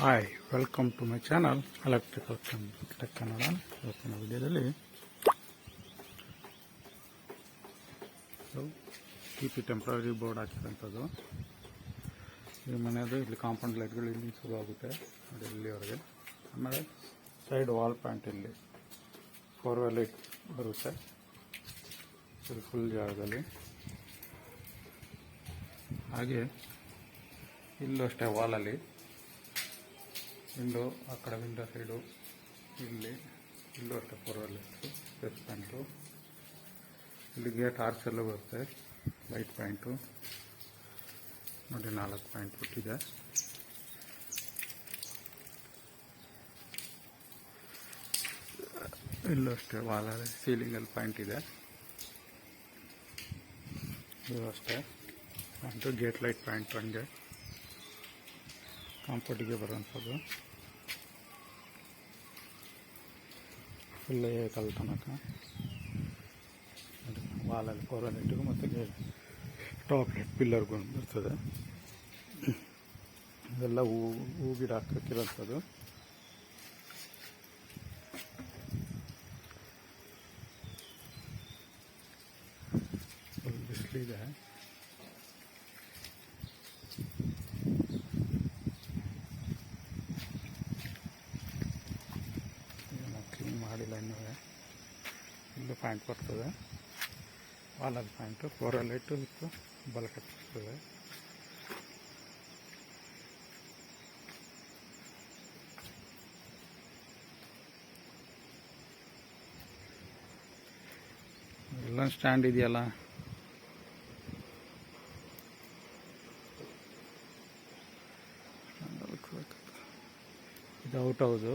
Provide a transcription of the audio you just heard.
Hi, welcome to my channel electrical tech Kannada. ಇವತ್ತಿನ ವಿಡಿಯೋದಲ್ಲಿ T temporary board ಹಾಕಿರೋಂಥದ್ದು. ಈ ಮನೆಯದು ಇಲ್ಲಿ ಕಾಂಪೌಂಡ್ ಲೈಟ್ಗಳು ಇಲ್ಲಿ ಶುರು ಆಗುತ್ತೆ ನೋಡಿ ಇಲ್ಲಿವರೆಗೆ. ಆಮೇಲೆ ಸೈಡ್ ವಾಲ್ ಪ್ಯಾಂಟ್ ಇಲ್ಲಿ 4-ವೇ ಲೈಟ್ ಬರುತ್ತೆ ಇದು ಫುಲ್ ಜಾಗದಲ್ಲಿ. ಹಾಗೆ ಇಲ್ಲೂ ಅಷ್ಟೇ ವಾಲಲ್ಲಿ ವಿಂಡೋ, ಆ ಕಡೆ ವಿಂಡೋ ಸೈಡು ಇಲ್ಲೂ ಅಷ್ಟೇ 4-ವೇ ಲೈಟ್ಸು ಪ್ಲಸ್ ಪ್ಯಾಂಟು. ಇಲ್ಲಿ ಗೇಟ್ ಆರ್ಚಲ್ಲೂ ಬರುತ್ತೆ ಲೈಟ್ ಪಾಯಿಂಟು ನೋಡಿ 4 ಪಾಯಿಂಟ್ ಬಿಟ್ಟಿದೆ. ಇಲ್ಲೂ ಅಷ್ಟೇ ವಾಲಲ್ಲಿ ಸೀಲಿಂಗಲ್ಲಿ ಪಾಯಿಂಟ್ ಇದೆ. ಇದು ಅಷ್ಟೇ ಪಾಯಿಂಟು, ಗೇಟ್ ಲೈಟ್ ಪಾಯಿಂಟ್ ಹಂಗೆ ಕಾಂಪೌಂಡಿಗೆ ಬರೋಂಥದ್ದು. ಫುಲ್ ಕಲ್ ತನಕ ವಾಲಲ್ಲಿ 4-ವೇ ಲೈಟಿಗೂ ಮತ್ತು ಟಾಪ್ ಲೈಟ್ ಪಿಲ್ಲರ್ಗೂ ಬರ್ತದೆ. ಇದೆಲ್ಲ ಹೂ ಗಿಡ ಹಾಕಿರೋಂಥದ್ದು. ಫುಲ್ ಬಿಸಿಲಿದೆ. ಕ್ಲೀನ್ ಮಾಡಿಲ್ಲ ಇನ್ನೂ. ಇಲ್ಲೂ ಪಾಯಿಂಟ್ ಬರ್ತದೆ, ವಾಲಲ್ಲಿ ಪಾಯಿಂಟು, 4-ವೇ ಲೈಟು ಇತ್ತು, ಬಲ್ಕ್ ಹಚ್ಚಿರ್ತದೆ. ಎಲ್ಲ ಸ್ಟ್ಯಾಂಡ್ ಇದೆಯಲ್ಲ, ಇದು ಔಟ್ ಹೌದು.